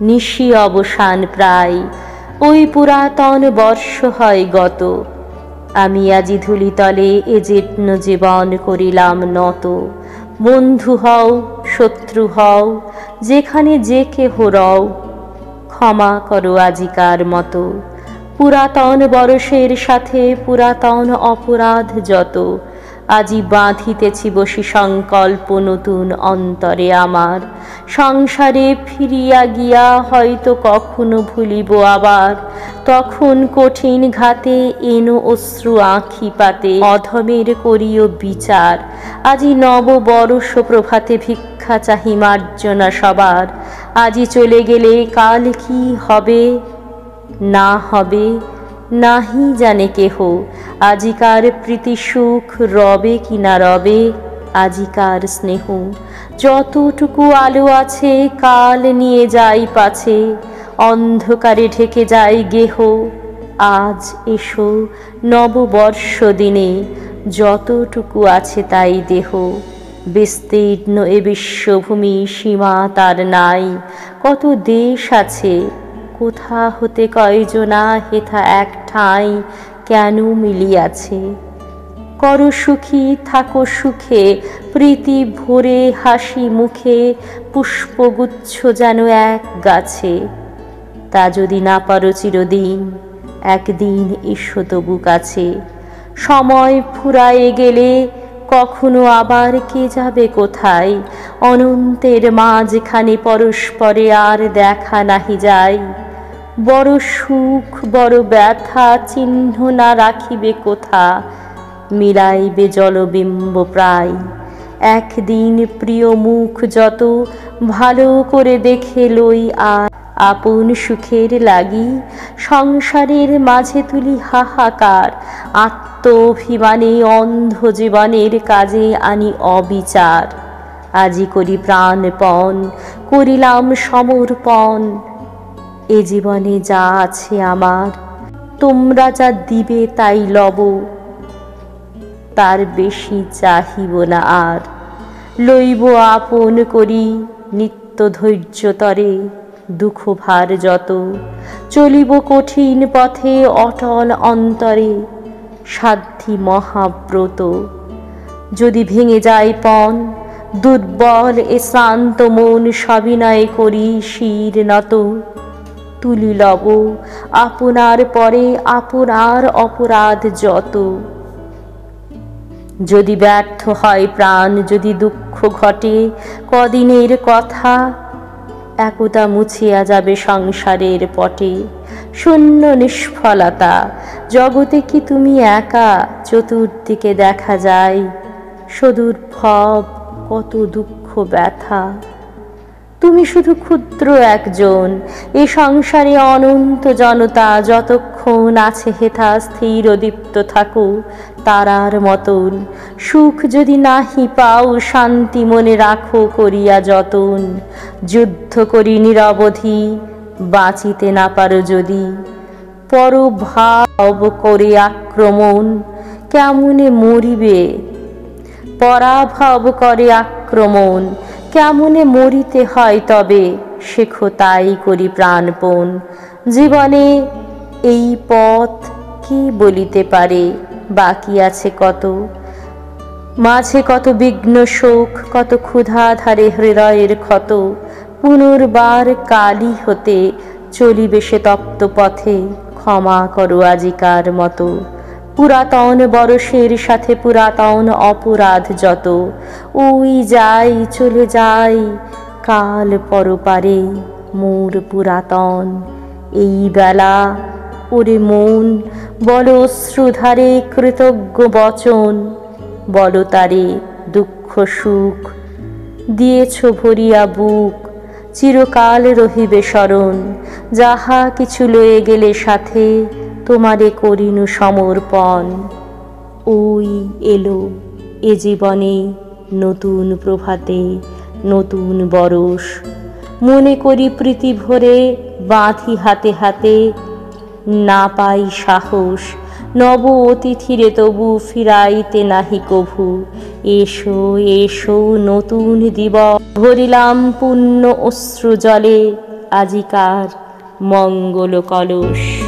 নিশি অবসান প্রায়, ওই পুরাতন বর্ষ হয় গত। আমি আজি ধূলিতলে এ জীর্ণ জীবন করিলাম নত। বন্ধু হও শত্রু হও, যেখানে যে কেহ রও, ক্ষমা করো আজিকার মতো। পুরাতন বরষের সাথে পুরাতন অপরাধ যত, আজি বাঁধিতেছি বসি সংকল্প নতুন অন্তরে আমার। সংসারে ফিরিয়া গিয়া হয়তো কখনো ভুলিব আবার, তখন কঠিন ঘাতে এনো অশ্রু আঁখি পাতে, অধমের করিও বিচার। আজি নব বরষ প্রভাতে ভিক্ষা চাহি মার্জনা সবার। আজি চলে গেলে কাল কি হবে না হবে, নাহি জানে কেহ। আজিকার প্রীতি সুখ রবে কি না রবে, আজিকার স্নেহ। যতটুকু আলো আছে কাল নিয়ে যাই পাছে, অন্ধকারে ঢেকে যায় গেহ। আজ এসো নববর্ষ দিনে, যতটুকু আছে তাই দেহ। বিস্তীর্ণ এ বিশ্বভূমি সীমা তার নাই, কত দেশ আছে, কোথা হতে কয়জনা হেথা এক ঠাঁই কেন মিলিয়াছে। করো সুখী থাকো সুখে, প্রীতি ভরে হাসি মুখে, পুষ্পগুচ্ছ যেন এক গাছে। তা যদি না পারো চিরদিন, একদিন এসো তবু কাছে। সময় ফুরায়ে গেলে কখনো আবার কে যাবে কোথায়, অনন্তের মাঝখানে পরস্পরে আর দেখা নাহি যায়। বড় সুখ বড় ব্যথা চিহ্ন না রাখিবে কোথা, মিলাইবে জলবিম্ব প্রায়। একদিন প্রিয় মুখ যত ভালো করে দেখে লই আর, আপন সুখের লাগি সংসারের মাঝে তুলি হাহাকার। আত্মঅভিমানে অন্ধ জীবনের কাজে আনি অবিচার। আজি করি প্রাণপণ করিলাম সমর্পণ, এ জীবনে যা আছে আমার, তোমরা যা দিবে তাই লব, তার বেশি চাহিব না আর। লইব আপন করি নিত্য ধৈর্যতরে, দুঃখ ভার যত, চলিব কঠিন পথে অটল অন্তরে, সাধ্যি মহাব্রত। যদি ভেঙে যায় পণ, দুর্বল এ শ্রান্ত মন সবিনয় করি শির নত। তুলি লব আপনার পরে আপনার অপরাধ যত। যদি ব্যর্থ হয় প্রাণ, যদি দুঃখ ঘটে কদিনের কথা, একতা মুছিয়া যাবে সংসারের পটে। শূন্য নিষ্ফলতা জগতে কি তুমি একা, চতুর্দিকে দেখা যায় সদুর্ভব কত দুঃখ ব্যথা। তুমি শুধু ক্ষুদ্র একজন, এ সংসারে অনন্ত জনতা যতক্ষণ আছে হেথা স্থির দীপ্ত থাকো তারার মতন। সুখ যদি নাহি পাও শান্তি মনে রাখো করিয়া যতন। যুদ্ধ করি নিরবধি বাঁচিতে না পারো যদি, পরভাব করে আক্রমণ কেমনে মরিবে। পরাভব করে আক্রমণ কেমনে মরিতে হয় তবে, শেখো তাই করি প্রাণপণ। জীবনে এই পথ কি বলিতে পারে, বাকি আছে কত, মাঝে কত বিঘ্ন শোক, কত ক্ষুধাধারে হৃদয়ের ক্ষত। পুনর্বার কালী হতে চলিবে সে তপ্ত পথে, ক্ষমা করো আজিকার মতো। পুরাতন বরষের সাথে পুরাতন অপরাধ যত, ওই যাই চলে যাই কাল পরপারে মোর পুরাতন। এই বেলা ওরে মন বল অশ্রুধারে কৃতজ্ঞ বচন, বল তারে দুঃখ সুখ দিয়েছ ভরিয়া বুক, চিরকাল রহিবে স্মরণ। যাহা কিছু লয়ে গেলে সাথে, তোমারে করিনু সমর্পণ। ওই এলো এ জীবনে নতুন প্রভাতে নতুন বরষ, মনে করি প্রীতি ভরে বাঁধি হাতে হাতে। না পাই সাহস নব অতিথিরে তবু ফিরাইতে নাহি কভু। এসো এসো নতুন দিবস, ভরিলাম পুণ্য অশ্রু জলে, আজিকার মঙ্গল কলস।